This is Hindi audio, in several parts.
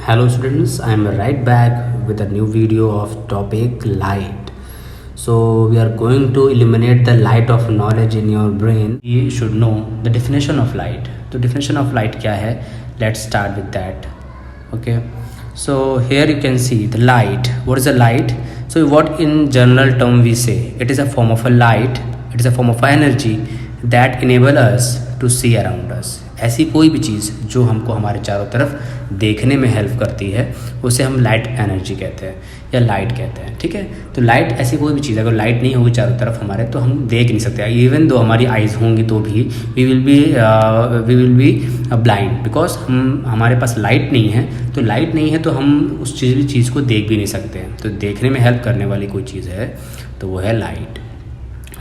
Hello students, I am right back with a new video of topic light. So we are going to illuminate the light of knowledge in your brain. You should know the definition of light. तो definition of light क्या है? Let's start with that. Okay. So here you can see the light. What is a light? So what in general term we say? It is a form of a light. It is a form of energy that enable us to see around us. ऐसी कोई भी चीज़ जो हमको हमारे चारों तरफ देखने में हेल्प करती है उसे हम लाइट एनर्जी कहते हैं या लाइट कहते हैं। ठीक है, तो लाइट ऐसी कोई भी चीज़, अगर लाइट नहीं होगी चारों तरफ हमारे तो हम देख नहीं सकते। इवन दो हमारी आइज़ होंगी तो भी we will be blind because हमारे पास लाइट नहीं है। तो लाइट नहीं है तो हम उस चीज़ को देख भी नहीं सकते हैं। तो देखने में हेल्प करने वाली कोई चीज़ है तो वो है light.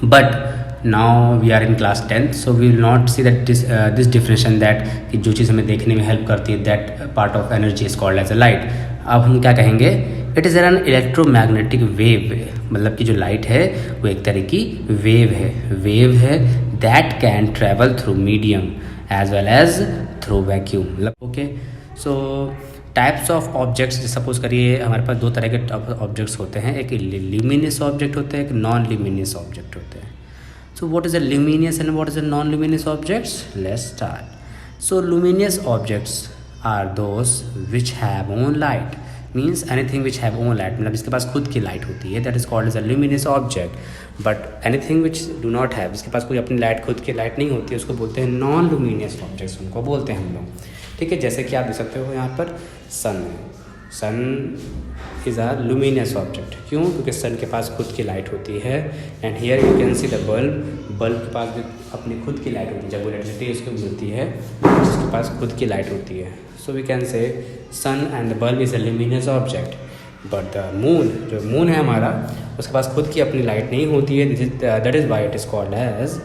But now we are in class 10th, so we will not see that this definition that कि जो चीज़ हमें देखने में हेल्प करती है that part of energy is called as a light। अब हम क्या कहेंगे, it is an electromagnetic wave। मतलब कि जो लाइट है वो एक तरह की वेव है that can travel through medium as well as through vacuum। मतलब okay, so types of objects, suppose करिए हमारे पास दो तरह के ऑब्जेक्ट्स होते हैं, एक ल्यूमिनियस ऑब्जेक्ट होते हैं, एक नॉन ल्यूमिनियस ऑब्जेक्ट होते हैं। So what is a luminous and what is a non-luminous objects? Let's start. So luminous objects are those which have own light. Means anything which have own light, मतलब इसके पास खुद की लाइट होती है, that is called as a luminous object. But anything which do not have, इसके पास कोई अपनी लाइट, खुद की लाइट नहीं होती है, उसको बोलते हैं नॉन लुमिनियस ऑब्जेक्ट्स, उनको बोलते हैं हम लोग। ठीक है, जैसे कि आप देख सकते हो यहाँ पर सन है। सन इज़ अ लुमिनियस ऑब्जेक्ट। क्यों? क्योंकि सन के पास खुद की लाइट होती है। And here you can see the bulb के पास भी अपनी खुद की लाइट होती है। जब वो इलेक्ट्रिसिटी उसको मिलती है जिसके पास खुद की लाइट होती है। सो we can say sun and the bulb is a luminous object. But the moon, जो मून है हमारा, उसके पास खुद की अपनी लाइट नहीं होती है। That is why it is called as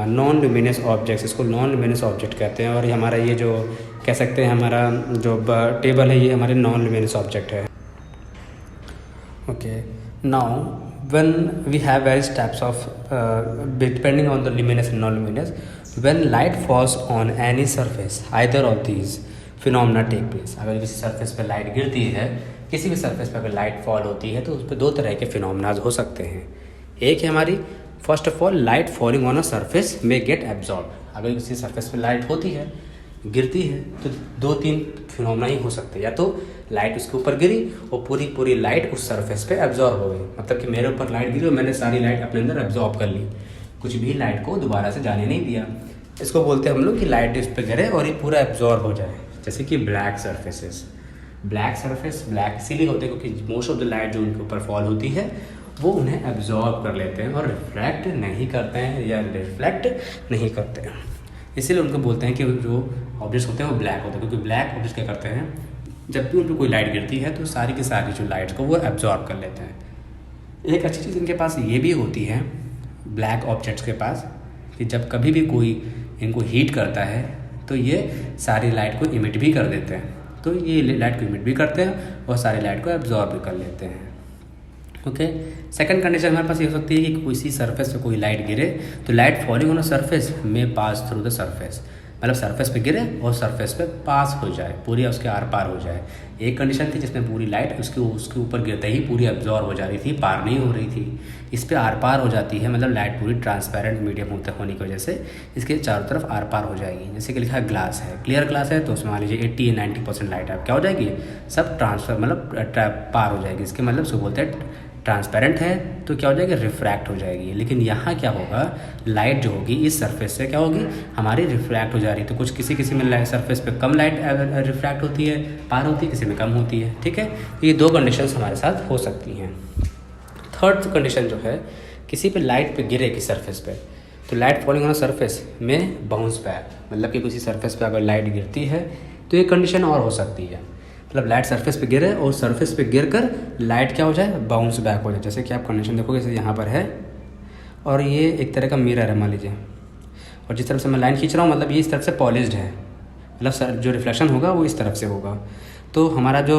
non luminous objects. इसको नॉन लुमिनियस ऑब्जेक्ट कहते हैं। और हमारा ये जो कह सकते हैं हमारा जो टेबल है ये हमारे नॉन लुमिनियस ऑब्जेक्ट है। Okay, now when we have various types of depending on the luminous and non luminous, when light falls on any surface either of these phenomena take place. अगर किसी सरफेस पे लाइट गिरती है, किसी भी सरफेस पे अगर लाइट फॉल होती है तो उस पर दो तरह के फिनोमेनाज हो सकते हैं। एक है हमारी first of all light falling on a surface may gate absorb. अगर किसी सरफेस पे लाइट होती है, गिरती है, तो दो तीन फिनोमेना ही हो सकते हैं। या तो लाइट उसके ऊपर गिरी और पूरी लाइट उस सरफेस पे एब्जॉर्ब हो गई। मतलब कि मेरे ऊपर लाइट गिरी और मैंने सारी लाइट अपने अंदर एब्जॉर्ब कर ली, कुछ भी लाइट को दोबारा से जाने नहीं दिया। इसको बोलते हैं हम लोग कि लाइट इस पर गिरे और ये पूरा एब्जॉर्ब हो जाए। जैसे कि black surfaces, black surface black इसीलिए होते हैं क्योंकि मोस्ट ऑफ द लाइट जो उनके ऊपर फॉल होती है वो उन्हें एब्जॉर्ब कर लेते हैं और रिफ्रैक्ट नहीं करते हैं या रिफ्लेक्ट नहीं करते हैं। इसीलिए उनको बोलते हैं कि जो ऑब्जेक्ट्स होते हैं वो ब्लैक होते हैं। क्योंकि ब्लैक ऑब्जेक्ट्स क्या करते हैं, जब भी उन पर कोई लाइट गिरती है तो सारी की सारी जो लाइट्स को वो एब्जॉर्ब कर लेते हैं। एक अच्छी चीज़ इनके पास ये भी होती है ब्लैक ऑब्जेक्ट्स के पास कि जब कभी भी कोई इनको हीट करता है तो ये सारी लाइट को इमिट भी कर देते हैं। तो ये लाइट को इमिट भी करते हैं और सारी लाइट को एब्जॉर्ब भी कर लेते हैं। ओके, सेकंड कंडीशन हमारे पास ये हो सकती है कि किसी सरफेस पे कोई लाइट गिरे तो light falling on a surface में पास थ्रू द सरफेस। मतलब सरफेस पे गिरे और सरफेस पे पास हो जाए, पूरी उसके आर पार हो जाए। एक कंडीशन थी जिसमें पूरी लाइट उसके ऊपर गिरते ही पूरी एब्जॉर्ब हो जा रही थी, पार नहीं हो रही थी। इस पर आर पार हो जाती है, मतलब लाइट पूरी ट्रांसपेरेंट मीडियम होने की वजह से इसके चारों तरफ आर पार हो जाएगी। जैसे कि लिखा है ग्लास है, क्लियर ग्लास है तो उसमें मान लीजिए 80 या 90% लाइट है, क्या हो जाएगी, सब ट्रांसफर मतलब पार हो जाएगी। इसके मतलब उसको बोलते हैं ट्रांसपेरेंट है तो क्या हो जाएगी, रिफ्रैक्ट हो जाएगी। लेकिन यहाँ क्या होगा, लाइट जो होगी इस सरफेस से क्या होगी, हमारी रिफ्रैक्ट हो जा रही है। तो कुछ किसी में सरफेस पे कम लाइट रिफ्रैक्ट होती है, पार होती है, किसी में कम होती है। ठीक है, तो ये दो कंडीशंस हमारे साथ हो सकती हैं। थर्ड कंडीशन जो है, किसी पे लाइट पे गिरे किसी सरफेस पे तो लाइट फॉलिंग ऑन सरफेस में बाउंस बैक। मतलब कि किसी सरफेस पे अगर लाइट गिरती है तो ये कंडीशन और हो सकती है। मतलब लाइट सरफेस पे गिरे और सरफेस पे गिर कर लाइट क्या हो जाए, बाउंस बैक हो जाए। जैसे कि आप कंडीशन देखोगे, जैसे यहाँ पर है और ये एक तरह का मिरर है मान लीजिए, और जिस तरफ से मैं लाइन खींच रहा हूँ मतलब ये इस तरफ से पॉलिश्ड है, मतलब जो रिफ्लेक्शन होगा वो इस तरफ से होगा। तो हमारा जो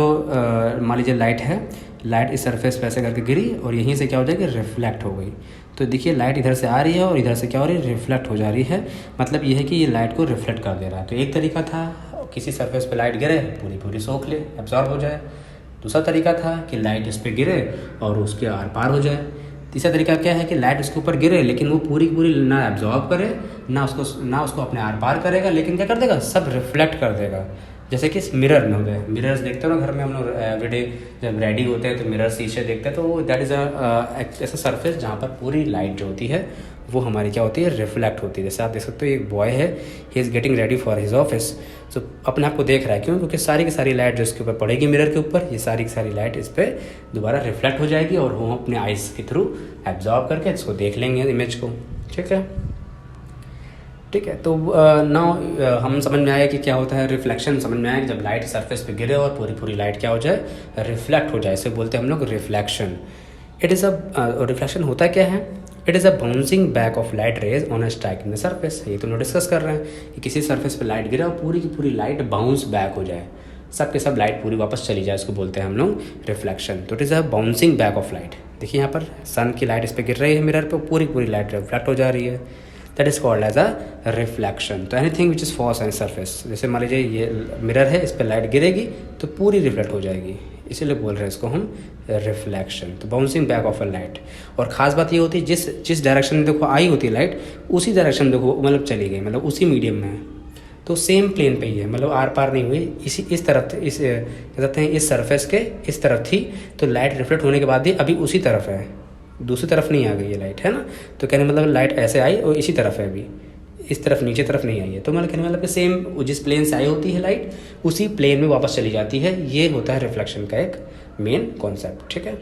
मान लीजिए लाइट है, लाइट इस सरफेस पे ऐसे करके गिरी और यहीं से क्या हो जाएगी, रिफ्लेक्ट हो गई। तो देखिए लाइट इधर से आ रही है और इधर से क्या हो रही है, रिफ्लेक्ट हो जा रही है। मतलब ये है कि ये लाइट को रिफ्लेक्ट कर दे रहा है। तो एक तरीका था किसी सरफेस पे लाइट गिरे, पूरी पूरी सोख ले, एब्जॉर्ब हो जाए। दूसरा तरीका था कि लाइट इस पर गिरे और उसके आर पार हो जाए। तीसरा तरीका क्या है कि लाइट उसके ऊपर गिरे लेकिन वो पूरी पूरी ना एब्जॉर्ब करे, ना उसको अपने आर पार करेगा, लेकिन क्या कर देगा, सब रिफ्लेक्ट कर देगा। जैसे कि मिरर में होता है, मिरर्स देखते हो ना घर में हम लोग एवरीडे जब रेडी होते हैं तो मिरर शीशे देखते हैं, तो दैट इज़ ऐसा सरफेस जहाँ पर पूरी लाइट जो होती है वो हमारी क्या होती है, रिफ्लेक्ट होती है। जैसे आप देख सकते हो एक बॉय है, he is getting ready for his office, तो अपने आप को देख रहा है। क्यों? क्योंकि सारी की सारी लाइट जो इसके ऊपर पड़ेगी मिरर के ऊपर, ये सारी की सारी लाइट इस पर दोबारा रिफ्लेक्ट हो जाएगी और वो अपने आइज़ के थ्रू एब्जॉर्ब करके इसको देख लेंगे इमेज को। ठीक है, ठीक है। तो नाउ हम समझ में आया कि क्या होता है रिफ्लेक्शन। समझ में आया कि जब लाइट सरफेस पे गिरे और पूरी पूरी लाइट क्या हो जाए, रिफ्लेक्ट हो जाए, इसे बोलते हैं हम लोग रिफ्लेक्शन। इट इज़ रिफ्लेक्शन होता क्या है? It is a bouncing back of light rays on a striking the surface. ये तो हम लोग डिस्कस कर रहे हैं कि किसी सरफेस पे लाइट गिरे और पूरी की पूरी लाइट बाउंस बैक हो जाए, सब के सब लाइट पूरी वापस चली जाए, इसको बोलते हैं हम लोग रिफ्लेक्शन। तो it is a bouncing back of light. देखिए यहाँ पर सन की लाइट इस पर गिर रही है मिरर पे, पूरी पूरी लाइट रिफ्लेक्ट हो जा रही है, that is called as a reflection. तो anything which is falls on surface, जैसे मान लीजिए ये मिरर है, इस पर लाइट गिरेगी तो पूरी रिफ्लेक्ट हो जाएगी, इसीलिए बोल रहे हैं इसको हम रिफ्लेक्शन। तो bouncing back of a light. और ख़ास बात ये होती है जिस डायरेक्शन में देखो आई होती है लाइट, उसी डायरेक्शन में देखो मतलब चली गई, मतलब उसी मीडियम में है, तो सेम प्लेन पे ही है, मतलब आर पार नहीं हुई, इस तरफ इस क्या कहते हैं इस सरफेस के इस तरफ थी, तो लाइट रिफ्लेक्ट होने के बाद भी अभी उसी तरफ है, दूसरी तरफ नहीं आ गई है लाइट, है ना। तो कहने मतलब लाइट ऐसे आई और इसी तरफ है, अभी इस तरफ नीचे तरफ नहीं आई है। तो मतलब कहने मतलब कि सेम जिस प्लेन से आई होती है लाइट उसी प्लेन में वापस चली जाती है। ये होता है रिफ्लेक्शन का एक मेन कॉन्सेप्ट। ठीक है,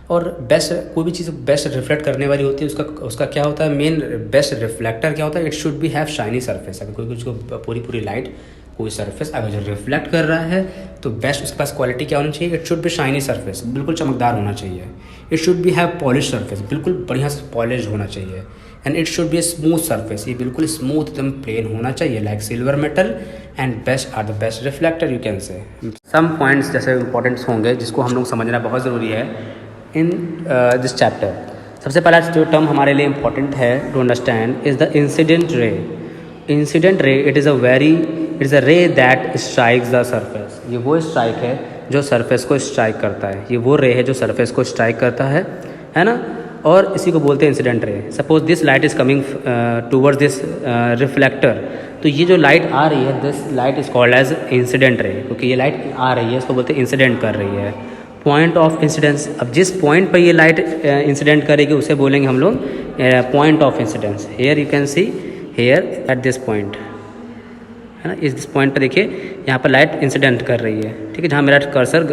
और बेस्ट कोई भी चीज़ बेस्ट रिफ्लेक्ट करने वाली होती है, उसका क्या होता है मेन बेस्ट रिफ्लेक्टर क्या होता है, it should be have shiny surface. अगर कोई उसको पूरी पूरी लाइट कोई सरफेस अगर जो रिफ्लेक्ट कर रहा है तो बेस्ट उसके पास क्वालिटी क्या होनी चाहिए, it should be shiny surface, बिल्कुल चमकदार होना चाहिए। It should be have polish surface, बिल्कुल बढ़िया से पॉलिश होना चाहिए। And it should be smooth surface, ये बिल्कुल स्मूथ एकदम प्लेन होना चाहिए, like silver metal. And best are the best reflector you can say. Some points जैसे इंपॉर्टेंट्स होंगे जिसको हम लोग समझना बहुत ज़रूरी है इन दिस चैप्टर। सबसे पहला जो टर्म हमारे लिए इम्पॉर्टेंट है to understand is the incident ray. Incident ray it is a ray that strikes the surface. ये वो स्ट्राइक है जो सरफेस को स्ट्राइक करता है, ये वो रे है जो सरफेस को स्ट्राइक करता है ना। और इसी को बोलते हैं incident ray. Suppose this light is coming towards this reflector, तो ये जो लाइट आ रही है this light is called as incident ray, क्योंकि ये लाइट आ रही है इसको बोलते हैं इंसिडेंट कर रही है। पॉइंट ऑफ इंसिडेंस, अब जिस पॉइंट पर ये लाइट इंसिडेंट करेगी उसे बोलेंगे हम लोग point of incidence. Here you can see here at this point, है ना, इस पॉइंट पर देखिए यहाँ पर लाइट इंसिडेंट कर रही है, ठीक है, जहाँ मेरा कर्सर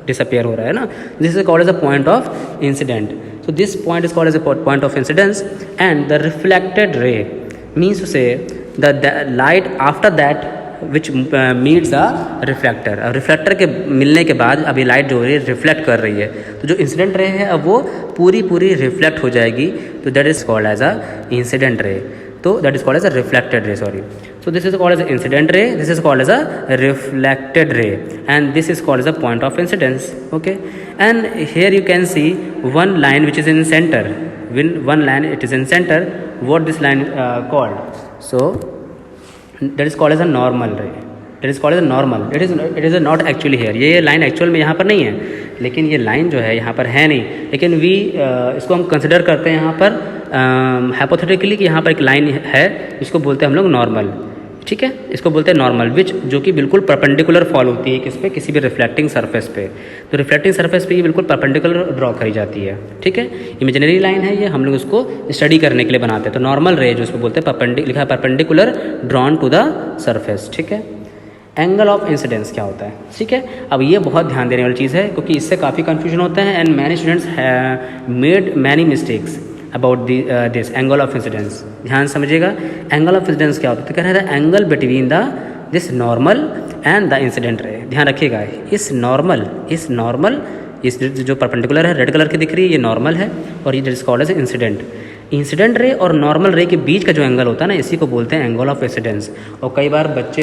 डिसअपियर हो रहा है ना, this is called as a point of incident. So this point is called as a point of incidence and the reflected ray means to say the light after that which meets the reflector. अब रिफ्लेक्टर के मिलने के बाद अभी लाइट जो हो रही है रिफ्लेक्ट कर रही है, तो जो इंसिडेंट रे है अब वो पूरी पूरी रिफ्लेक्ट हो जाएगी, तो that is called as a incident ray. तो that is called as a reflected ray, sorry. So this is called as an incident ray, this is called as a reflected ray, and this is called as a point of incidence. Okay, and here you can see one line which is in center. When one line it is in center, what this line called? So that is called as a normal ray. That is called as a normal. It is not actually here. ये लाइन एक्चुअल में यहाँ पर नहीं है, लेकिन ये लाइन जो है यहाँ पर है नहीं, लेकिन इसको हम कंसिडर करते हैं यहाँ पर हाइपोथेटिकली कि यहाँ पर एक लाइन है, इसको बोलते हैं हम लोग नॉर्मल, ठीक है, इसको बोलते हैं नॉर्मल, विच जो कि बिल्कुल परपेंडिकुलर फॉल होती है किस पे, किसी भी रिफ्लेक्टिंग सरफेस पे। तो रिफ्लेक्टिंग सरफेस पे ये बिल्कुल परपेंडिकुलर ड्रॉ करी जाती है, ठीक है, इमेजिनरी लाइन है ये, हम लोग उसको स्टडी करने के लिए बनाते हैं। तो नॉर्मल रे जो इसको बोलते हैं लिखा है perpendicular drawn to the surface, ठीक है। एंगल ऑफ इंसिडेंस क्या होता है, ठीक है, अब ये बहुत ध्यान देने वाली चीज़ है क्योंकि इससे काफ़ी कन्फ्यूजन होता है and many students made many mistakes about this angle of incidence. ध्यान समझिएगा, एंगल ऑफ इंसिडेंस क्या होता है, तो कह रहा है angle between this normal and the incident रे। ध्यान रखिएगा, इस नॉर्मल इस जो परपेंडिकुलर है रेड कलर की दिख रही है ये नॉर्मल है, और ये जिस called as incident. Incident ray और नॉर्मल रे के बीच का जो एंगल होता है ना, इसी को बोलते हैं एंगल ऑफ इंसिडेंस। और कई बार बच्चे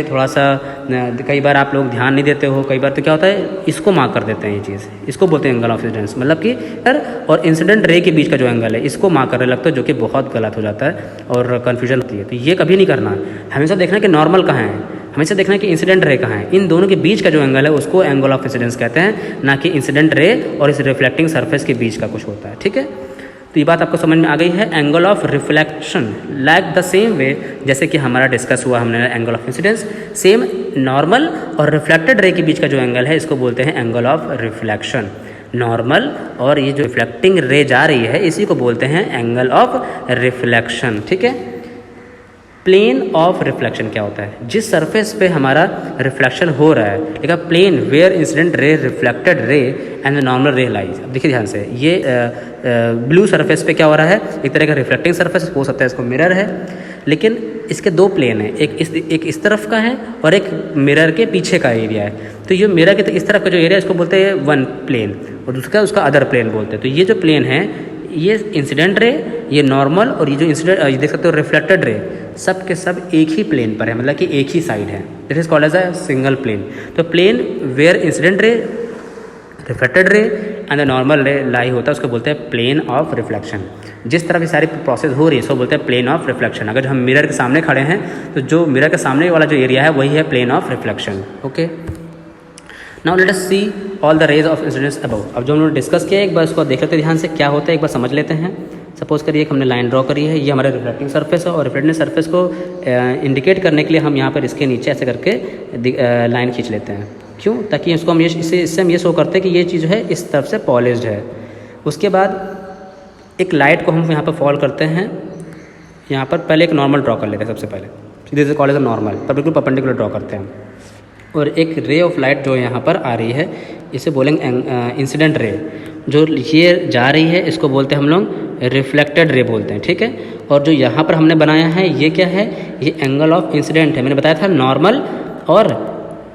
कई बार आप लोग ध्यान नहीं देते हो, कई बार तो क्या होता है इसको मार्क कर देते हैं, ये चीज़ इसको बोलते हैं एंगल ऑफ इंसिडेंस, मतलब कि और इंसिडेंट रे के बीच का जो एंगल है इसको मार्क करने लगता है, जो कि बहुत गलत हो जाता है और कन्फ्यूजन होती है। तो ये कभी नहीं करना, हमेशा देखना कि नॉर्मल कहाँ है, हमेशा देखना है कि इंसिडेंट रे कहाँ है। इन दोनों के बीच का जो एंगल है उसको एंगल ऑफ इंसिडेंस कहते हैं, ना कि इंसिडेंट रे और इस रिफ्लेक्टिंग सरफेस के बीच का कुछ होता है। ठीक है, तो ये बात आपको समझ में आ गई है। Angle of reflection like the same way, जैसे कि हमारा डिस्कस हुआ हमने angle of incidence, same normal और रिफ्लेक्टेड रे के बीच का जो एंगल है इसको बोलते हैं एंगल ऑफ रिफ्लेक्शन। नॉर्मल और ये जो रिफ्लेक्टिंग रे जा रही है इसी को बोलते हैं एंगल ऑफ रिफ्लेक्शन। ठीक है, प्लेन ऑफ रिफ्लेक्शन क्या होता है? जिस सरफेस पे हमारा रिफ्लेक्शन हो रहा है, ठीक है, plane where incident ray reflected ray and the normal ray lies. अब देखिए ध्यान से, ये ब्लू सरफेस पे क्या हो रहा है, एक तरह का रिफ्लेक्टिंग सरफेस हो सकता है, इसको मिरर है, लेकिन इसके दो प्लेन हैं, एक इस तरफ का है और एक मिरर के पीछे का एरिया है। तो ये मिरर के इस तरफ का जो एरिया है इसको बोलते हैं वन प्लेन और दूसरा उसका अदर प्लेन बोलते हैं। तो ये जो प्लेन है ये इंसिडेंट रे, ये नॉर्मल और ये जो इंसिडेंट ये देख सकते हो रिफ्लेक्टेड रे, सब के सब एक ही प्लेन पर है, मतलब कि एक ही साइड है। This is called as a single plane. तो plane where incident ray reflected ray and the normal ray lie होता है उसको बोलते हैं प्लेन ऑफ रिफ्लेक्शन। जिस तरह की सारी प्रोसेस हो रही है इसको बोलते हैं प्लेन ऑफ रिफ्लेक्शन। अगर हम मिरर के सामने खड़े हैं तो जो मिरर के सामने वाला जो एरिया है वही है plane of reflection. Okay, now let us see all the rays of incidence above. अब जो हमने डिस्कस किया एक बार इसको देख लेते हैं ध्यान से क्या होता है, एक बार समझ लेते हैं। सपोज करिए कि हमने लाइन ड्रॉ करी है, ये हमारा रिफ्लेक्टिंग सरफेस है और रिफ्लेक्टिंग सरफेस को इंडिकेट करने के लिए हम यहाँ पर इसके नीचे ऐसे करके लाइन खींच लेते हैं। क्यों? ताकि इसको हम इससे हम ये शो करते हैं कि ये चीज़ है इस तरफ से पॉलिश्ड है। उसके बाद एक लाइट को हम यहाँ पर फॉल करते हैं, यहाँ पर पहले एक नॉर्मल ड्रॉ कर लेते हैं सबसे पहले, this is called as a normal, पर बिल्कुल परपेंडिकुलर ड्रॉ करते हैं। और एक रे ऑफ लाइट जो यहाँ पर आ रही है इसे बोलेंगे इंसिडेंट रे। जो ये जा रही है इसको बोलते हैं हम लोग रिफ्लेक्टेड रे बोलते हैं। ठीक है, और जो यहाँ पर हमने बनाया है ये क्या है, ये एंगल ऑफ इंसिडेंट है। मैंने बताया था नॉर्मल और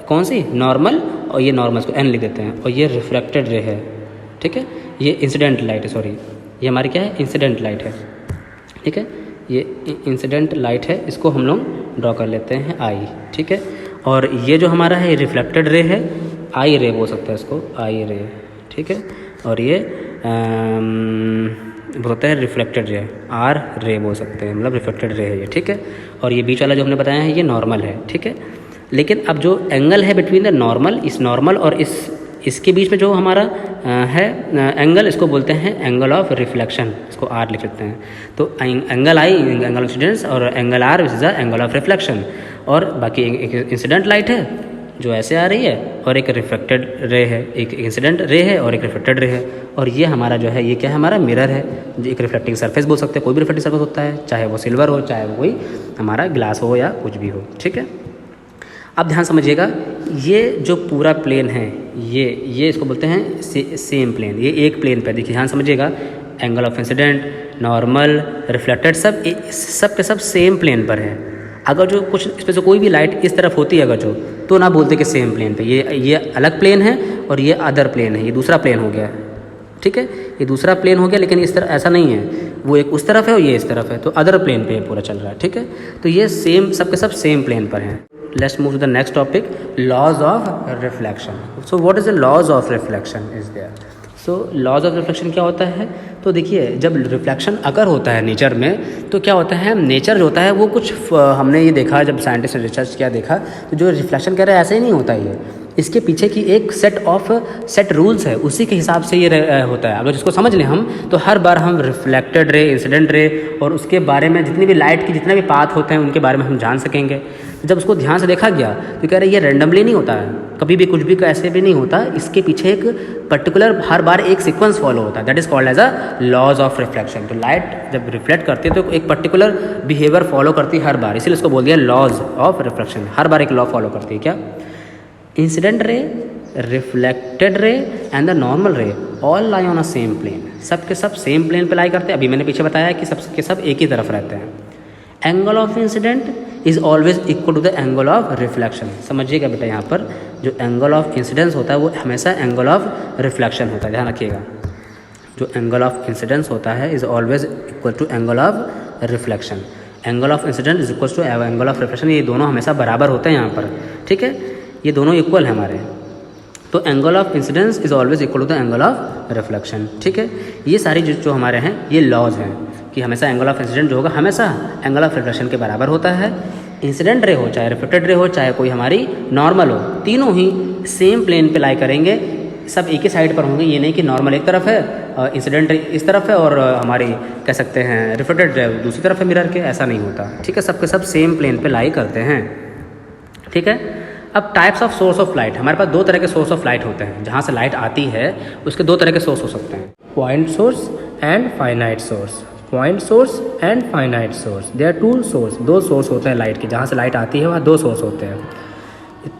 कौन सी, नॉर्मल और ये नॉर्मल, इसको एन लिख देते हैं, और ये रिफ्लेक्टेड रे है। ठीक है, ये इंसिडेंट लाइट है, सॉरी ये हमारी क्या है, इंसिडेंट लाइट है। ठीक है, ये इंसिडेंट लाइट है, इसको हम लोग ड्रॉ कर लेते हैं आई। ठीक है, और ये जो हमारा है रिफ्लेक्टेड रे है, आई रे बोल सकते हैं इसको, आई रे। ठीक है, और ये बोलते हैं रिफ्लेक्टेड रे, आर रे बोल सकते हैं, मतलब रिफ्लेक्टेड रे है ये। ठीक है, और ये बीच वाला जो हमने बताया है ये नॉर्मल है। ठीक है, लेकिन अब जो एंगल है बिटवीन द नॉर्मल, इस नॉर्मल और इसके बीच में जो हमारा है एंगल, इसको बोलते हैं एंगल ऑफ रिफ्लेक्शन, इसको आर लिख लेते हैं। तो angle I angle of incidence और angle R which is the angle of reflection. और बाकी एक इंसिडेंट लाइट है जो ऐसे आ रही है और एक रिफ्लेक्टेड रे है, एक इंसिडेंट रे है और एक रिफ्लेक्टेड रे है। और ये हमारा जो है ये क्या है, हमारा मिरर है, जो एक रिफ्लेक्टिंग सरफेस बोल सकते हैं। कोई भी रिफ्लेक्टिंग सरफेस होता है, चाहे वो सिल्वर हो, चाहे वो कोई हमारा ग्लास हो या कुछ भी हो। ठीक है, अब ध्यान समझिएगा, ये जो पूरा प्लेन है ये इसको बोलते हैं सेम प्लेन। ये एक प्लेन पे, देखिए ध्यान समझिएगा, angle of incident, normal, reflected सब के सब सेम प्लेन पर है। अगर जो कुछ इस पर से कोई भी लाइट इस तरफ होती है अगर जो, तो ना बोलते कि सेम प्लेन पे, ये अलग प्लेन है और ये अदर प्लेन है, ये दूसरा प्लेन हो गया। ठीक है, ये दूसरा प्लेन हो गया, लेकिन इस तरह ऐसा नहीं है, वो एक उस तरफ है और ये इस तरफ है, तो अदर प्लेन पे पूरा चल रहा है। ठीक है, तो ये सेम सब के सब सेम प्लेन पर हैं। Let's move to the next topic, laws of reflection. So what is the laws of reflection is there? So laws of reflection क्या होता है? तो देखिए, जब रिफ्लेक्शन अगर होता है नेचर में तो क्या होता है, नेचर जो होता है वो कुछ हमने ये देखा, जब साइंटिस्ट ने रिसर्च किया देखा, तो जो रिफ्लेक्शन कह रहे हैं ऐसे ही नहीं होता ये, इसके पीछे की एक सेट रूल्स है, उसी के हिसाब से ये होता है। अगर जिसको समझ लें हम, तो हर बार हम रिफ्लेक्टेड रे, इंसिडेंट रे और उसके बारे में जितनी भी लाइट की जितने भी पाथ होते हैं उनके बारे में हम जान सकेंगे। जब उसको ध्यान से देखा गया तो कह रहे ये रैंडमली नहीं होता है, कभी भी कुछ भी ऐसे भी नहीं होता, इसके पीछे एक पर्टिकुलर हर बार एक सीक्वेंस फॉलो होता है, that is called as a laws of reflection. तो लाइट जब रिफ्लेक्ट करती है तो एक पर्टिकुलर बिहेवियर फॉलो करती है हर बार, इसीलिए इसको बोल दिया लॉज ऑफ रिफ्लेक्शन। हर बार एक लॉ फॉलो करती है। क्या? Incident ray, reflected ray and the normal ray all lie on a same plane, सब के सब सेम प्लेन पे लाई करते हैं। अभी मैंने पीछे बताया कि सब के सब एक ही तरफ रहते हैं। Angle of incident is always equal to the angle of reflection. समझिएगा बेटा, यहाँ पर जो एंगल ऑफ इंसिडेंस होता है वो हमेशा एंगल ऑफ रिफ्लेक्शन होता है, ध्यान रखिएगा। जो एंगल ऑफ इंसिडेंस होता है is always equal to angle of reflection. Angle of incident is equal to angle of reflection, ये दोनों हमेशा बराबर होते हैं यहाँ पर। ठीक है, ये दोनों इक्वल है हमारे। तो angle of incidence is always equal to the angle of reflection. ठीक है, ये सारी जो हमारे हैं ये लॉज हैं कि हमेशा एंगल ऑफ इंसिडेंट जो होगा हमेशा एंगल ऑफ रिफ्लेक्शन के बराबर होता है। इंसिडेंट रे हो, चाहे रिफ्लेक्टेड रे हो, चाहे कोई हमारी नॉर्मल हो, तीनों ही सेम प्लेन पे लाई करेंगे, सब एक ही साइड पर होंगे। ये नहीं कि नॉर्मल एक तरफ है, इंसिडेंट रे इस तरफ है और हमारी कह सकते हैं रिफ्लेक्टेड रे दूसरी तरफ है मिरर के, ऐसा नहीं होता। ठीक है, सबके सब सेम प्लेन पे लाई करते हैं। ठीक है, अब types of source of light, हमारे पास दो तरह के सोर्स ऑफ लाइट होते हैं। जहाँ से लाइट आती है उसके दो तरह के सोर्स हो सकते हैं, point source and finite source. Point source and finite source, they are two source, दो सोर्स होते हैं लाइट के। जहाँ से लाइट आती है वहाँ दो सोर्स होते हैं।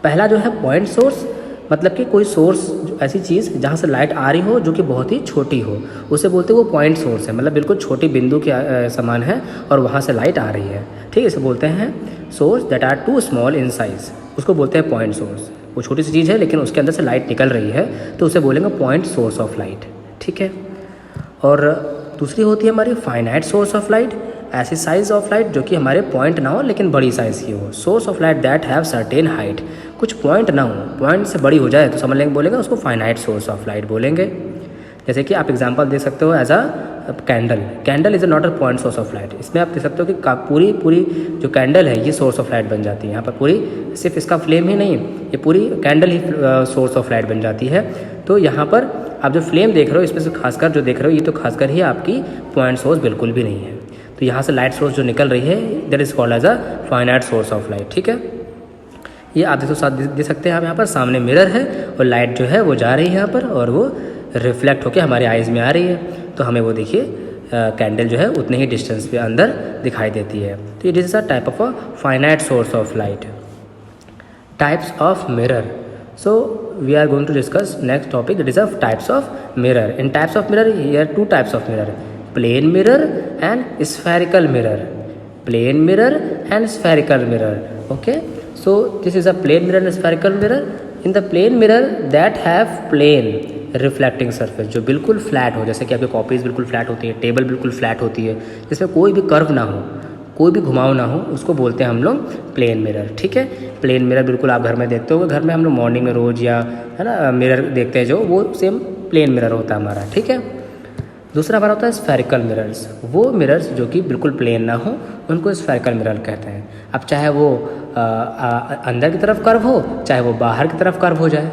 पहला जो है पॉइंट सोर्स, मतलब कि कोई सोर्स ऐसी चीज़ जहाँ से लाइट आ रही हो जो कि बहुत ही छोटी हो, उसे बोलते हैं वो पॉइंट सोर्स है, मतलब बिल्कुल छोटी बिंदु के समान है और वहाँ से लाइट आ रही है। ठीक है, इसे बोलते हैं source that are too small in size, उसको बोलते हैं पॉइंट सोर्स। वो छोटी सी चीज़ है लेकिन उसके अंदर से लाइट निकल रही है तो उसे बोलेंगे पॉइंट सोर्स ऑफ लाइट। ठीक है, और दूसरी होती है हमारी फाइनाइट सोर्स ऑफ लाइट, ऐसी साइज ऑफ लाइट जो कि हमारे पॉइंट ना हो लेकिन बड़ी साइज़ की हो। Source of light that have certain height, कुछ पॉइंट ना हो, पॉइंट से बड़ी हो जाए तो समझ लेंगे, बोलेंगे उसको फाइनाइट सोर्स ऑफ लाइट बोलेंगे। जैसे कि आप एग्जांपल दे सकते हो as a candle, candle is not a point source of light. इसमें आप देख सकते हो कि पूरी जो कैंडल है ये सोर्स ऑफ लाइट बन जाती है। यहाँ पर पूरी सिर्फ इसका फ्लेम ही नहीं, ये पूरी candle he source of light बन जाती है। तो यहाँ पर आप जो फ्लेम देख रहे हो, इसमें से खासकर जो देख रहे हो, ये तो खासकर ही आपकी पॉइंट सोर्स बिल्कुल भी नहीं है। तो यहाँ से लाइट सोर्स जो निकल रही है that is called as a finite source of light. ठीक है, ये आप दे सकते हैं। आप यहाँ पर सामने मिरर है और लाइट जो है वो जा रही है यहाँ पर और वो रिफ्लेक्ट होकर हमारे आइज़ में आ रही है, तो हमें वो देखिए कैंडल जो है उतने ही डिस्टेंस पे अंदर दिखाई देती है। तो it is a type of a finite source of light. Types of mirror, so we are going to discuss next topic, that is of types of mirror. In types of mirror, here are two types of mirror, plane mirror and spherical mirror. Plane mirror and spherical mirror. Okay, so this is a plane mirror and spherical mirror. In the plane mirror that have plane reflecting surface, जो बिल्कुल फ्लैट हो, जैसे कि आपकी कॉपीज़ बिल्कुल फ्लैट होती है, टेबल बिल्कुल फ्लैट होती है, जिसमें कोई भी कर्व ना हो, कोई भी घुमाव ना हो, उसको बोलते हैं हम लोग प्लेन मिरर। ठीक है, प्लेन मिरर बिल्कुल आप घर में देखते हो, घर में हम लोग मॉर्निंग में रोज़ या है ना मिरर देखते हैं, जो वो सेम प्लेन मिरर होता है हमारा। ठीक है, दूसरा हमारा होता है स्फेरिकल मिरर्स, वो मिरर्स जो कि बिल्कुल प्लेन ना हो उनको स्फेरिकल मिरर कहते हैं। अब चाहे वो अंदर की तरफ कर्व हो, चाहे वो बाहर की तरफ कर्व हो जाए,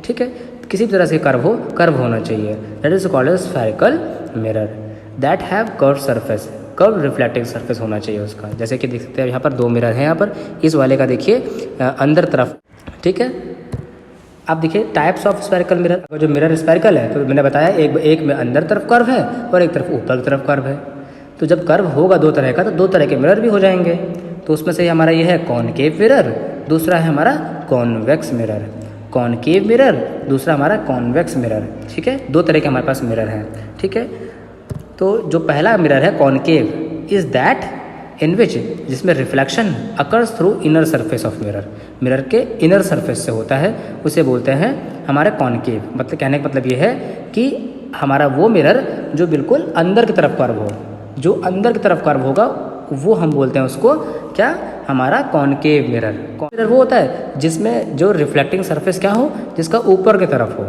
ठीक है, किसी भी तरह से कर्व होना चाहिए, that is called as spherical mirror. That have curve surface, curve reflecting surface होना चाहिए उसका। जैसे कि देख सकते हैं यहाँ पर दो मिरर हैं, यहाँ पर इस वाले का देखिए अंदर तरफ। ठीक है, आप देखिए टाइप्स ऑफ स्फेरिकल मिरर। अगर जो मिरर स्फेरिकल है तो मैंने बताया एक में अंदर तरफ कर्व है और एक तरफ ऊपर की तरफ कर्व है। तो जब कर्व होगा दो तरह का तो दो तरह के मिरर भी हो जाएंगे। तो उसमें से हमारा ये है कॉनकेव मिरर, दूसरा है हमारा कॉन्वेक्स मिरर। कॉनकेव मिरर, दूसरा हमारा कॉन्वेक्स मिरर। ठीक है, दो तरह के हमारे पास मिरर हैं। ठीक है, तो जो पहला मिरर है कॉनकेव इज़ दैट इन विच, जिसमें reflection occurs through inner surface of mirror, mirror के इनर सरफेस से होता है, उसे बोलते हैं हमारे कॉनकेव। मतलब कहने का मतलब ये है कि हमारा वो मिरर जो बिल्कुल अंदर की तरफ कर्व हो, जो अंदर की तरफ कर्व होगा वो हम बोलते हैं उसको क्या, हमारा कॉनकेव मिरर। मिरर वो होता है जिसमें जो रिफ्लेक्टिंग सरफेस क्या हो, जिसका ऊपर की तरफ हो,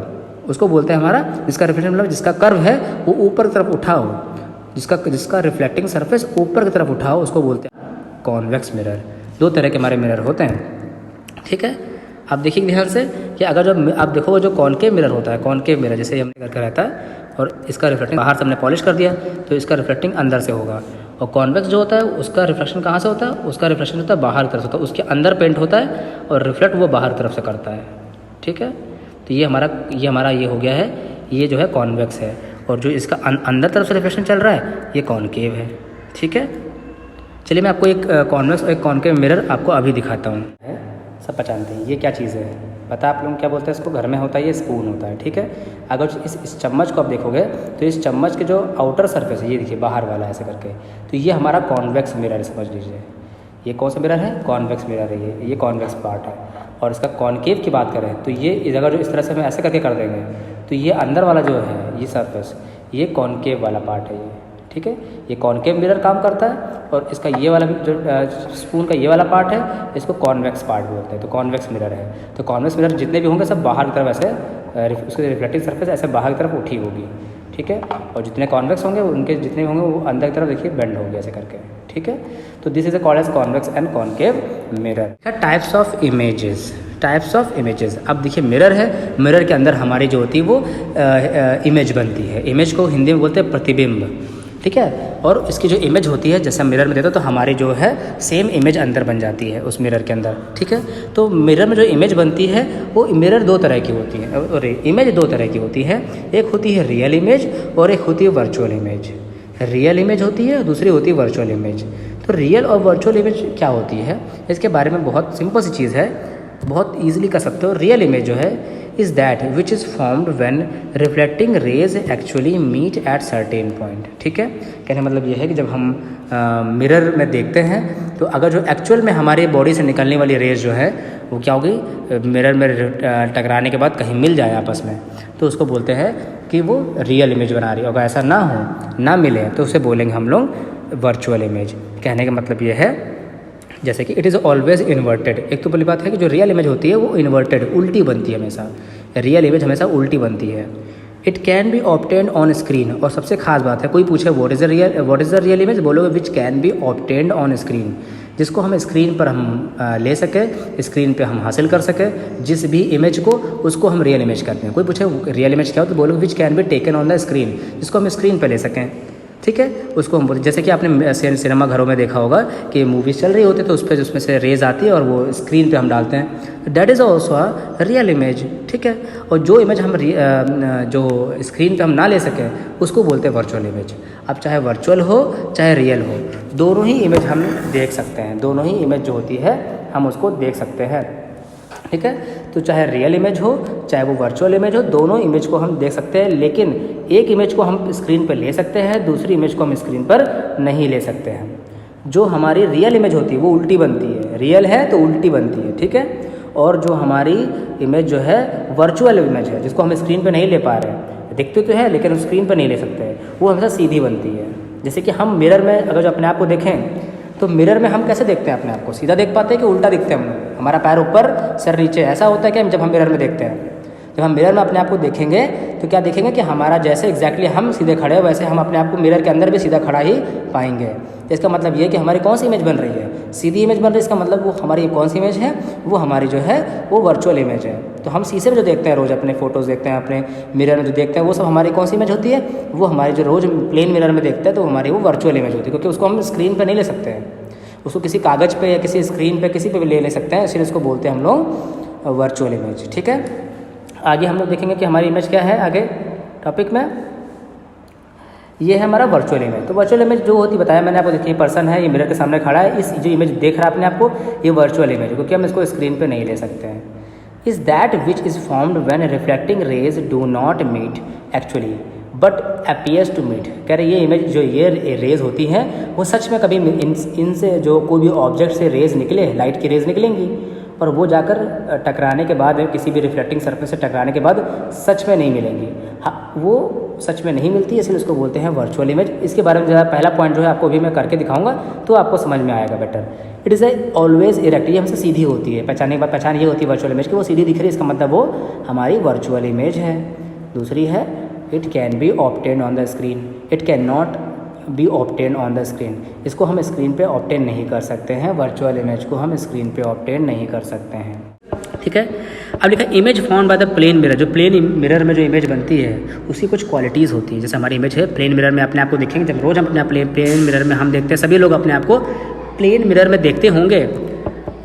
उसको बोलते हैं हमारा, जिसका रिफ्लेक्टिंग मतलब जिसका कर्व है वो ऊपर की तरफ उठा हो, जिसका रिफ्लेक्टिंग सरफेस ऊपर की तरफ उठा हो, उसको बोलते हैं कॉन्वेक्स मिरर। दो तरह के हमारे मिरर होते हैं। ठीक है, आप देखिए ध्यान से कि अगर जो आप देखोगे जो कॉनकेव मिरर होता है, कॉनकेव मिरर जैसे हमने करके रहता है और इसका रिफ्लेक्टिंग बाहर से हमने पॉलिश कर दिया तो इसका रिफ्लेक्टिंग अंदर से होगा। और कॉन्वेक्स जो होता है उसका रिफ्लेक्शन कहाँ से होता है, उसका रिफ्लेक्शन होता है बाहर की तरफ से होता है, उसके अंदर पेंट होता है और रिफ्लेक्ट वो बाहर की तरफ से करता है। ठीक है, तो ये हमारा ये हो गया है, ये जो है कॉन्वेक्स है। और जो इसका अंदर तरफ से रिफ्लेक्शन चल रहा है ये कॉनकेव है। ठीक है, चलिए मैं आपको एक कॉन्वेक्स और एक कॉनकेव मिरर आपको अभी दिखाता हूँ। सब पहचानते हैं ये क्या चीज़ है, पता आप लोग क्या बोलते हैं इसको, घर में होता है ये स्पून होता है। ठीक है, अगर इस चम्मच को आप देखोगे तो इस चम्मच के जो आउटर सरफेस है ये देखिए बाहर वाला ऐसे करके, तो ये हमारा कॉन्वेक्स मिरर है, समझ लीजिए। ये कौन सा मिरर है, कॉन्वेक्स मिरर है, ये कॉन्वेक्स पार्ट है। और इसका कॉनकेव की बात करें तो ये इस जगह जो इस तरह से हम ऐसे करके कर देंगे तो ये अंदर वाला जो है ये सरफेस, ये कॉनकेव वाला पार्ट है ये। ठीक है, ये कॉनकेव मिरर काम करता है और इसका ये वाला जो स्पून का ये वाला पार्ट है इसको कॉन्वेक्स पार्ट बोलते हैं। तो कॉन्वेक्स मिरर है, तो कॉन्वेक्स मिरर जितने भी होंगे सब बाहर की तरफ ऐसे उसकी रिफ्लेक्टिंग सरफेस ऐसे बाहर की तरफ उठी होगी। ठीक है, और जितने कॉन्वेक्स होंगे उनके जितने होंगे वो अंदर की तरफ देखिए बेंड होंगे ऐसे करके, ठीक है। तो this is a called as convex and concave mirror. Types of images, types of images. अब देखिए मिरर है, मिरर के अंदर हमारी जो होती है वो इमेज बनती है। इमेज को हिंदी में बोलते हैं प्रतिबिंब, ठीक है। और इसकी जो इमेज होती है जैसे हम मिरर में देते हैं तो हमारी जो है सेम इमेज अंदर बन जाती है उस मिरर के अंदर, ठीक है। तो मिरर में जो इमेज बनती है वो मिरर दो तरह की होती है, और इमेज दो तरह की होती है। एक होती है रियल इमेज और एक होती है वर्चुअल इमेज। रियल इमेज होती है, दूसरी होती है वर्चुअल इमेज। तो रियल और वर्चुअल इमेज क्या होती है, इसके बारे में बहुत सिंपल सी चीज़ है, बहुत ईजिली कर सकते हो। रियल इमेज जो है is that which is formed when reflecting rays actually meet at certain point, ठीक है। कहने मतलब ये है कि जब हम मिरर में देखते हैं तो अगर जो एक्चुअल में हमारे बॉडी से निकलने वाली रेज जो है वो क्या होगी, मिरर में टकराने के बाद कहीं मिल जाए आपस में, तो उसको बोलते हैं कि वो रियल इमेज बना रही है। अगर ऐसा ना हो, ना मिले, तो उसे बोलेंगे हम लोग वर्चुअल इमेज। कहने का मतलब ये है जैसे कि इट इज़ ऑलवेज इन्वर्टेड। एक तो पहली बात है कि जो रियल इमेज होती है वो इन्वर्टेड, उल्टी बनती है हमेशा। रियल इमेज हमेशा उल्टी बनती है। It can be obtained on screen, और सबसे खास बात है कोई पूछे what is the real image, बोलोगे which can be obtained on screen, जिसको हम स्क्रीन पर हम ले सके, स्क्रीन पे हम हासिल कर सके जिस भी इमेज को, उसको हम रियल इमेज कहते हैं। कोई पूछे रियल इमेज क्या हो तो बोलोगे which can be taken on the screen, जिसको हम स्क्रीन पर ले सकें, ठीक है, उसको हम बोलते। जैसे कि आपने सिनेमा घरों में देखा होगा कि मूवीज़ चल रही होती है तो उस पर उसमें से रेज आती है और वो स्क्रीन पे हम डालते हैं, that is also a real image, ठीक है। और जो इमेज हम जो स्क्रीन पे हम ना ले सकें उसको बोलते हैं वर्चुअल इमेज। अब चाहे वर्चुअल हो चाहे रियल हो, दोनों ही इमेज हम देख सकते हैं, दोनों ही इमेज जो होती है हम उसको देख सकते हैं, ठीक है। तो चाहे रियल इमेज हो चाहे वो वर्चुअल इमेज हो, दोनों इमेज को हम देख सकते हैं, लेकिन एक इमेज को हम स्क्रीन पर ले सकते हैं, दूसरी इमेज को हम स्क्रीन पर नहीं ले सकते हैं। जो हमारी रियल इमेज होती है वो उल्टी बनती है, रियल है तो उल्टी बनती है, ठीक है। और जो हमारी इमेज जो है वर्चुअल इमेज है, जिसको हम स्क्रीन पर नहीं ले पा रहे हैं, दिखते तो है लेकिन स्क्रीन पर नहीं ले सकते, वो हमेशा सीधी बनती है। जैसे कि हम मिरर में अगर जो अपने आप को देखें तो मिरर में हम कैसे देखते हैं अपने आप को, सीधा देख पाते हैं कि उल्टा दिखते हैं हम लोग, हमारा पैर ऊपर सर नीचे, ऐसा होता है कि जब हम मिरर में देखते हैं। जब हम मिरर में अपने आप को देखेंगे तो क्या देखेंगे कि हमारा जैसे एग्जैक्टली हम सीधे खड़े हैं वैसे हम अपने आप को मिरर के अंदर भी सीधा खड़ा ही पाएंगे। तो इसका मतलब ये है कि हमारी कौन सी इमेज बन रही है, सीधी इमेज बन रही है। इसका मतलब वो हमारी कौन सी इमेज है, वो हमारी जो है वो वर्चुअल इमेज है। तो हम शीशे में जो देखते हैं रोज़, अपने फोटोज़ देखते हैं, अपने मिरर में जो देखते हैं, वो सब हमारी कौन सी इमेज होती है, वो हमारी जो रोज़ प्लेन मिरर में देखते हैं तो हमारी वो वर्चुअल इमेज होती है, क्योंकि उसको हम स्क्रीन पर नहीं ले सकते हैं, उसको किसी कागज़ पे या किसी स्क्रीन पे किसी पे भी ले सकते हैं, इसलिए इसको बोलते हैं हम लोग वर्चुअल इमेज, ठीक है। आगे हम लोग देखेंगे कि हमारी इमेज क्या है। आगे टॉपिक में ये है हमारा वर्चुअल इमेज। तो वर्चुअल इमेज जो होती बताया मैंने आपको, देखिए पर्सन है, ये मिरर के सामने खड़ा है, इस जो इमेज देख रहा है अपने आपको, ये वर्चुअल इमेज है, क्योंकि हम इसको स्क्रीन पे नहीं ले सकते हैं। Is that which is formed when reflecting rays do not meet actually but appears to meet. कह रहे ये इमेज जो ये रेज होती हैं वो सच में कभी इनसे जो कोई भी ऑब्जेक्ट से रेज निकले, लाइट की रेज निकलेंगी, और वो जाकर टकराने के बाद, किसी भी रिफ्लेक्टिंग सरफेस से टकराने के बाद सच में नहीं मिलेंगी। हाँ, वो सच में नहीं मिलती, इसलिए उसको बोलते हैं वर्चुअल इमेज। इसके बारे में ज़रा पहला पॉइंट जो है आपको अभी मैं करके दिखाऊंगा तो आपको समझ में आएगा better. It is a always erect, ये हमसे सीधी होती है, पहचानने के बाद पहचान ये होती है वर्चुअल इमेज की, वो सीधी दिख रही है, इसका मतलब वो हमारी वर्चुअल इमेज है। दूसरी है it can be obtained on the screen, it can not be obtain on the screen, इसको हम स्क्रीन पे ऑब्टेन नहीं कर सकते हैं, वर्चुअल इमेज को हम स्क्रीन पे ऑब्टेन नहीं कर सकते हैं, ठीक है। अब लिखा image found by the plane mirror, जो प्लेन मिरर में जो इमेज बनती है उसकी कुछ क्वालिटीज़ होती है। जैसे हमारी इमेज है प्लेन मिरर में अपने आप को देखेंगे, जब रोज़ हम अपने प्लेन मिरर में हम देखते हैं, सभी लोग अपने आप को प्लेन मिरर में देखते होंगे,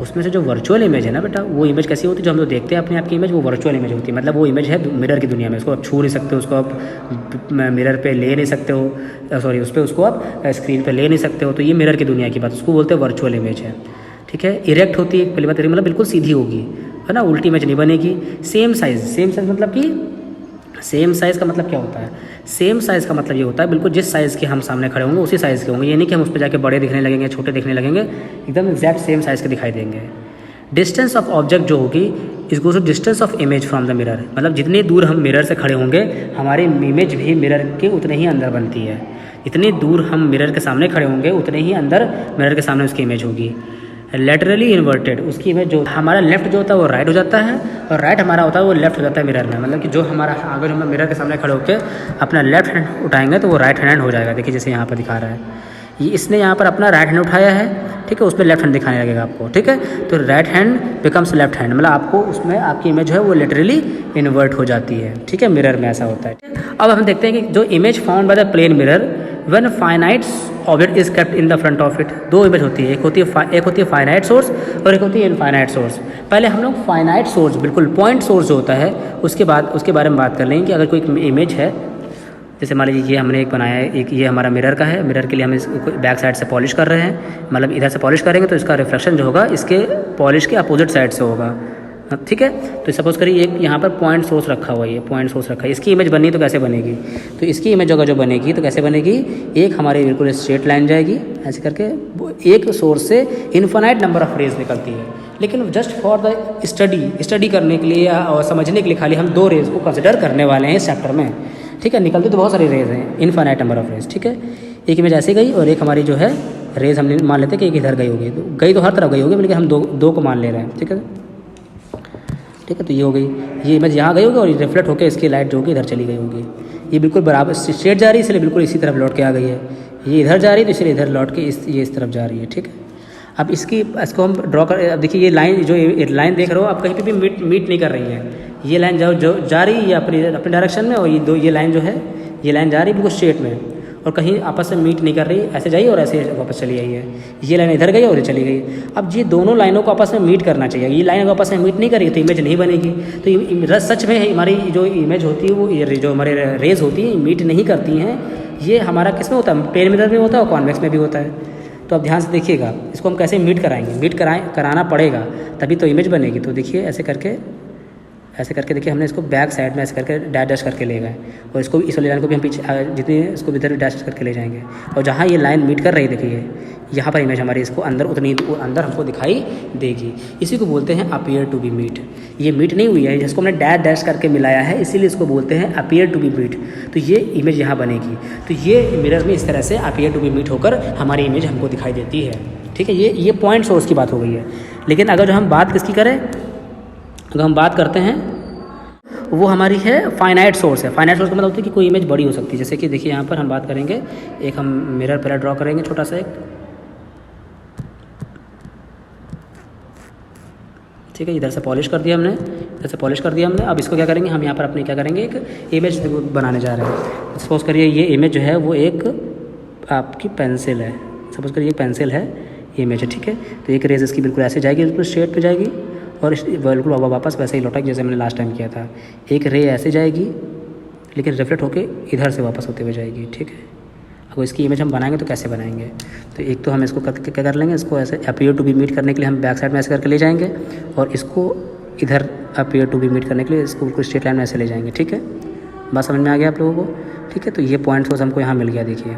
उसमें से जो वर्चुअल इमेज है ना बेटा, वो इमेज कैसी होती है, जो हम लोग देखते हैं अपने आप की इमेज, वो वर्चुअल इमेज होती है। मतलब वो इमेज है मिरर की दुनिया में, उसको आप छू नहीं सकते, उसको आप मिरर पे ले नहीं सकते हो, सॉरी उस पर उसको आप स्क्रीन पे ले नहीं सकते हो। तो ये मिरर की दुनिया की बात, उसको बोलते हैं वर्चुअल इमेज है, ठीक है। इरेक्ट होती है, पहली बात मतलब बिल्कुल सीधी होगी, है ना, उल्टी इमेज नहीं बनेगी। सेम साइज़ मतलब कि सेम साइज़ का मतलब क्या होता है, सेम साइज़ का मतलब ये होता है बिल्कुल जिस साइज़ के हम सामने खड़े होंगे उसी साइज़ के होंगे, ये नहीं कि हम उस पर जाके बड़े दिखने लगेंगे, छोटे दिखने लगेंगे, एकदम एग्जैक्ट सेम साइज़ के दिखाई देंगे। डिस्टेंस ऑफ ऑब्जेक्ट जो होगी इसको to distance of image from the mirror, मतलब जितनी दूर हम मिरर से खड़े होंगे हमारी इमेज भी मिरर के उतने ही अंदर बनती है। इतनी दूर हम मिरर के सामने खड़े होंगे उतने ही अंदर मिरर के सामने उसकी इमेज होगी। लेटरली इन्वर्टेड, उसकी इमेज जो हमारा लेफ्ट जो होता है वो राइट हो जाता है और राइट हमारा होता है वो लेफ्ट हो जाता है मिरर में। मतलब कि जो हमारा अगर हम मिरर के सामने खड़े होकर अपना लेफ्ट हैंड उठाएंगे तो वो राइट हैंड हो जाएगा। देखिए जैसे यहाँ पर दिखा रहा है, ये इसने यहाँ पर अपना राइट हैंड उठाया है, ठीक है, उसमें लेफ्ट हैंड दिखाने लगेगा आपको, ठीक है। तो right hand becomes left hand, मतलब आपको उसमें आपकी इमेज जो है वो लिटरली इन्वर्ट हो जाती है, ठीक है। मिरर में ऐसा होता है। अब हम देखते हैं कि जो image found by the plane mirror when finite object is kept in the front of it. दो इमेज होती है, एक होती है फाइनाइट सोर्स और एक होती है इनफाइनाइट सोर्स। पहले हम लोग फाइनाइट सोर्स, बिल्कुल पॉइंट सोर्स जो होता है उसके बारे में बात कर लेंगे कि अगर कोई इमेज है, जैसे मान लीजिए ये हमने एक बनाया है, एक ये हमारा मिरर का है, मिरर के लिए हम इसको बैक साइड से पॉलिश कर रहे हैं, मतलब इधर से पॉलिश करेंगे तो इसका रिफ्लेक्शन जो होगा इसके पॉलिश के अपोजिट साइड से होगा, ठीक है। तो सपोज करिए एक यहाँ पर पॉइंट सोर्स रखा हुआ है, ये पॉइंट सोर्स रखा है, इसकी इमेज बननी तो कैसे बनेगी, तो इसकी इमेज अगर जो बनेगी तो कैसे बनेगी, एक हमारी बिल्कुल स्ट्रेट लाइन जाएगी ऐसे करके, एक सोर्स से इन्फिनाइट नंबर ऑफ रेज निकलती है। लेकिन जस्ट फॉर द स्टडी करने के लिए और समझने के लिए खाली हम दो रेज को कंसिडर करने वाले हैं इस चैप्टर में, ठीक है। निकलती तो बहुत सारी रेज हैं, इन्फिनाइट नंबर ऑफ रेज, ठीक है। एक इमेज ऐसे गई और एक हमारी जो है रेज हमने मान लेते हैं कि एक इधर गई होगी, तो गई तो हर तरफ गई होगी, लेकिन हम दो को मान ले रहे हैं, ठीक है, ठीक है। तो ये हो गई, ये इमेज यहाँ गई होगी और रिफ्लेक्ट होकर इसकी लाइट जो होगी इधर चली गई होगी। ये बिल्कुल बराबर स्ट्रेट जा रही है इसलिए बिल्कुल इसी तरफ लौट के आ गई है, ये इधर जा रही है तो इसलिए इधर लौट के ये इस तरफ जा रही है, ठीक है। अब इसको हम ड्रॉ कर, अब देखिए ये लाइन जो लाइन देख रहे हो आप कहीं पे भी मीट नहीं कर रही है, ये लाइन जो जा रही है अपने डायरेक्शन में, और ये लाइन जो है ये लाइन जा रही है बिल्कुल स्ट्रेट में और कहीं आपस में मीट नहीं कर रही, ऐसे जाइए और ऐसे वापस चली आई है। ये लाइन इधर गई और ये चली गई। अब ये दोनों लाइनों को आपस में मीट करना चाहिए, ये लाइन आपस में मीट नहीं करेगी तो इमेज नहीं बनेगी। तो सच में हमारी जो इमेज होती है वो जो हमारे रेज होती है मीट नहीं करती हैं। ये हमारा किस में होता है, प्लेन मिरर में होता है और कॉन्वेक्स में भी होता है। तो आप ध्यान से देखिएगा, इसको हम कैसे मीट कराएंगे, कराना पड़ेगा तभी तो इमेज बनेगी। तो देखिए ऐसे करके देखिए हमने इसको बैक साइड में ऐसे करके डैश करके ले गए और इसको इस वाली लाइन को भी हम पीछे जितनी इसको इधर डैश करके ले जाएंगे और जहाँ ये लाइन मीट कर रही देखिए यहाँ पर इमेज हमारी इसको अंदर उतनी अंदर हमको दिखाई देगी। इसी को बोलते हैं अपीयर टू बी मीट। ये मीट नहीं हुई है, जिसको हमने डैश करके मिलाया है इसीलिए इसको बोलते हैं अपीयर टू बी मीट। तो ये इमेज यहाँ बनेगी, तो ये मिरर में इस तरह से अपीयर टू बी मीट होकर हमारी इमेज हमको दिखाई देती है, ठीक है। ये पॉइंट सोर्स की बात हो गई है। लेकिन अगर जो हम बात किसकी करें, अगर हम बात करते हैं वो हमारी है फाइनाइट सोर्स है। फाइनाइट सोर्स का मतलब होता है कि कोई इमेज बड़ी हो सकती है। जैसे कि देखिए यहाँ पर हम बात करेंगे, एक हम मिरर पहले ड्रॉ करेंगे छोटा सा एक, ठीक है। इधर से पॉलिश कर दिया हमने, अब इसको क्या करेंगे, हम यहाँ पर अपने क्या करेंगे, एक इमेज बनाने जा रहे हैं। सपोज करिए ये इमेज जो है वो एक आपकी पेंसिल है, सपोज करिए एक पेंसिल है, ये इमेज है, ठीक है। तो एक रेज इसकी बिल्कुल ऐसे जाएगी, बिल्कुल स्ट्रेट पे जाएगी और बिल्कुल वापस वैसे ही लौटाएगी जैसे मैंने लास्ट टाइम किया था। एक रे ऐसे जाएगी लेकिन रिफ्लेक्ट होके इधर से वापस होते हुए जाएगी, ठीक है। अगर इसकी इमेज हम बनाएंगे तो कैसे बनाएंगे, तो एक तो हम इसको क्या कर लेंगे, इसको ऐसे अपीयर टू बी मीट करने के लिए हम बैक साइड में ऐसे करके ले जाएंगे और इसको इधर अपीयर टू बी मीट करने के लिए इसको बिल्कुल स्ट्रेट लाइन में ऐसे ले जाएंगे, ठीक है। बात समझ में आ गया आप लोगों को, ठीक है। तो ये पॉइंट सोर्स हमको यहाँ मिल गया, देखिए,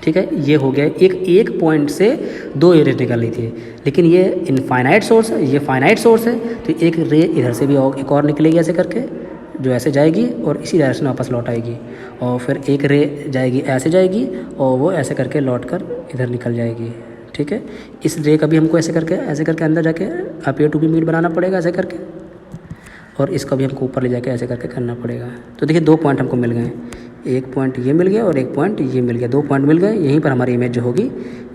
ठीक है। ये हो गया, एक पॉइंट से दो रेज निकल रही थी, लेकिन ये इनफाइनाइट सोर्स है, ये फाइनाइट सोर्स है। तो एक रे इधर से भी एक और निकलेगी ऐसे करके, जो ऐसे जाएगी और इसी डायरेक्शन में वापस लौट आएगी, और फिर एक रे जाएगी ऐसे जाएगी और वो ऐसे करके लौट कर इधर निकल जाएगी, ठीक है। इस रे का भी हमको ऐसे करके अंदर जाके अपीयर टू बी मीट बनाना पड़ेगा ऐसे करके, और इसका भी हमको ऊपर ले जाके ऐसे करके करना पड़ेगा। तो देखिए दो पॉइंट हमको मिल गए, एक पॉइंट ये मिल गया और एक पॉइंट ये मिल गया, दो पॉइंट मिल गए। यहीं पर हमारी इमेज जो होगी,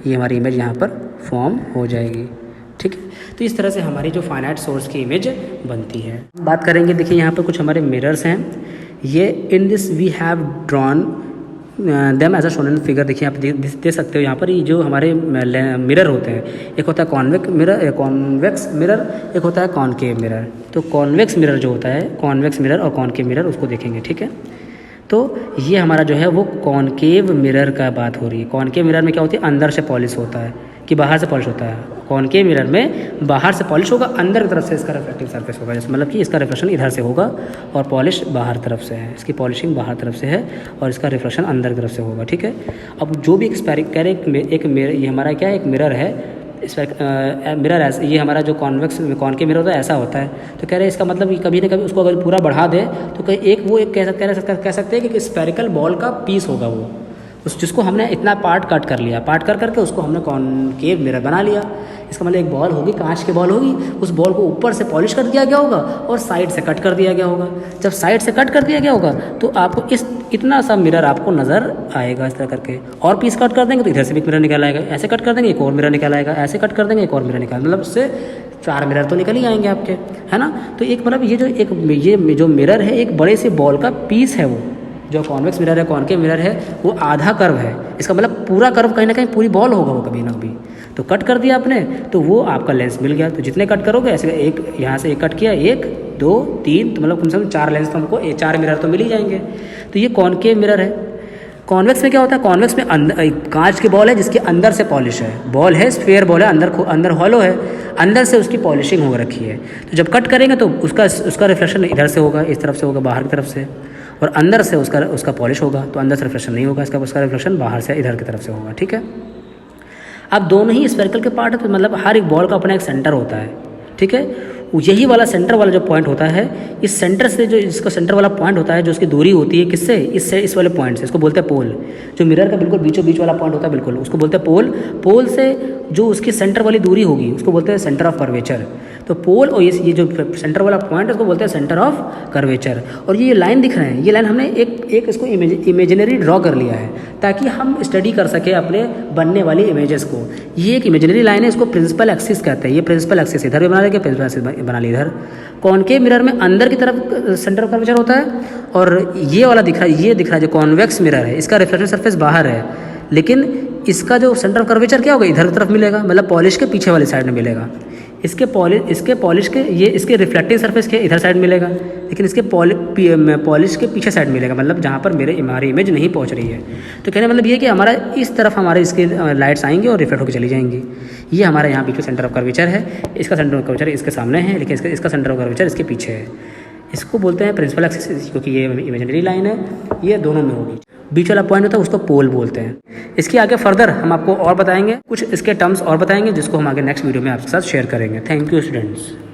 ये हमारी इमेज यहाँ पर फॉर्म हो जाएगी, ठीक है। तो इस तरह से हमारी जो फाइनाइट सोर्स की इमेज बनती है। बात करेंगे, देखिए यहाँ पर कुछ हमारे मिरर्स हैं। ये in this we have drawn them as a shown in figure. देखिए आप देख सकते हो यहाँ पर ये जो हमारे मिरर होते हैं, एक होता है कॉन्वेक्स मिरर, एक होता है कॉनकेव मिरर। तो कॉन्वेक्स मिरर जो होता है, कॉन्वेक्स मिरर और कॉनकेव मिरर, उसको देखेंगे, ठीक है। तो ये हमारा जो है वो कॉनकेव मिरर का बात हो रही है। कॉनकेव मिरर में क्या होती है, अंदर से पॉलिश होता है कि बाहर से पॉलिश होता है। कॉनकेव मिरर में बाहर से पॉलिश होगा, अंदर की तरफ से इसका रिफ्लेक्टिव सरफेस होगा, जैसे मतलब कि इसका रिफ्लेक्शन इधर से होगा और पॉलिश बाहर तरफ से है, इसकी पॉलिशिंग बाहर तरफ से है और इसका रिफ्लेक्शन अंदर की तरफ से होगा, ठीक है। अब जो भी एक मिरर, ये हमारा क्या है, एक मिरर है, इस मिरर ऐसे, ये हमारा जो कॉनकेव मिरर होता है ऐसा होता है। तो कह रहे हैं इसका मतलब कि कभी ना कभी उसको अगर पूरा बढ़ा दे तो कह सकते हैं कि स्फेरिकल बॉल का पीस होगा वो। जिसको हमने इतना पार्ट कट कर लिया, पार्ट कर करके उसको हमने कॉनकेव मिरर बना लिया। इसका मतलब एक बॉल होगी, कांच की बॉल होगी, उस बॉल को ऊपर से पॉलिश कर दिया गया होगा और साइड से कट कर दिया गया होगा। जब साइड से कट कर दिया गया होगा तो आपको इतना सा मिरर आपको नज़र आएगा इस तरह करके। और पीस कट कर देंगे तो इधर से भी मिरर निकल आएगा, ऐसे कट कर देंगे एक और मिरर निकल आएगा, ऐसे कट कर देंगे एक और मिरर निकल, मतलब उससे 4 मिरर तो निकल ही आएंगे आपके, है ना। तो एक मतलब ये जो मिरर है एक बड़े से बॉल का पीस है। वो जो कॉन्वेक्स मिरर है, कॉनकेव मिरर है, वो आधा कर्व है। इसका मतलब पूरा कर्व कहीं ना कहीं पूरी बॉल होगा वो कभी ना कभी। तो कट कर दिया आपने तो वो आपका लेंस मिल गया। तो जितने कट करोगे ऐसे एक यहाँ से एक कट किया, 1 2 3, तो मतलब कम से कम 4 लेंस तो हमको 4 मिरर तो मिल ही जाएंगे। तो ये कॉनकेव मिरर है। कॉन्वेक्स में क्या होता है, कॉन्वेक्स में कांच की बॉल है जिसके अंदर से पॉलिश है, बॉल है स्फीयर बॉल है, अंदर हॉलो है, अंदर से उसकी पॉलिशिंग हो रखी है। तो जब कट करेंगे तो उसका रिफ्लेक्शन इधर से होगा, इस तरफ से होगा, बाहर की तरफ से, और अंदर से उसका पॉलिश होगा। तो अंदर से रिफ्लेक्शन नहीं होगा, उसका रिफ्लेक्शन बाहर से इधर की तरफ से होगा, ठीक है। अब दोनों ही स्फेरिकल के पार्ट है, तो मतलब हर एक बॉल का अपना एक सेंटर होता है, ठीक है। यही वाला सेंटर वाला जो पॉइंट होता है, इस सेंटर से जो इसका सेंटर वाला पॉइंट होता है, जो उसकी दूरी होती है किससे, इस वाले पॉइंट से, इसको बोलते हैं पोल। जो मिरर का बिल्कुल बीचों बीच वाला पॉइंट होता है बिल्कुल, उसको बोलते हैं पोल। पोल से जो उसकी सेंटर वाली दूरी होगी उसको बोलते हैं सेंटर ऑफ कर्वेचर। तो पोल और ये जो सेंटर वाला पॉइंट है उसको बोलते हैं सेंटर ऑफ कर्वेचर। और ये लाइन दिख रहे हैं, ये लाइन हमने एक इसको इमेजिनरी ड्रॉ कर लिया है ताकि हम स्टडी कर सके अपने बनने वाली इमेजेस को। ये एक इमेजिनरी लाइन है, इसको प्रिंसिपल एक्सिस कहते हैं। ये प्रिंसिपल एक्सिस इधर भी बना लेंगे, प्रिंसिपल एक्सिस बना ली इधर। कॉनकेव मिरर में अंदर की तरफ सेंटर ऑफ कर्वेचर होता है, और ये वाला दिख रहा है जो कॉन्वेक्स मिरर है, इसका रिफ्लेक्शन सरफेस बाहर है, लेकिन इसका जो सेंटर ऑफ कर्वेचर क्या होगा, इधर की तरफ मिलेगा, मतलब पॉलिश के पीछे वाली साइड में मिलेगा। इसके रिफ्लेक्टिव सरफेस के इधर साइड मिलेगा, लेकिन इसके पॉलिश के पीछे साइड मिलेगा, मतलब जहाँ पर हमारी इमेज नहीं पहुँच रही है। तो कहने मतलब ये कि हमारा इस तरफ हमारे इसके लाइट्स आएंगी और रिफ्लेक्ट होकर चली जाएंगी। ये हमारे यहाँ बीच में सेंटर ऑफ कर्वेचर है, इसका सेंटर ऑफ कर्वेचर इसके सामने है, लेकिन इसका सेंटर ऑफ कर्वेचर इसके पीछे है। इसको बोलते हैं प्रिंसिपल एक्सिस, क्योंकि ये इमेजिनरी लाइन है, ये दोनों में होगी। बीच वाला पॉइंट होता है उसको पोल बोलते हैं। इसके आगे फर्दर हम आपको और बताएंगे, कुछ इसके टर्म्स और बताएंगे, जिसको हम आगे नेक्स्ट वीडियो में आपके साथ शेयर करेंगे। Thank you students.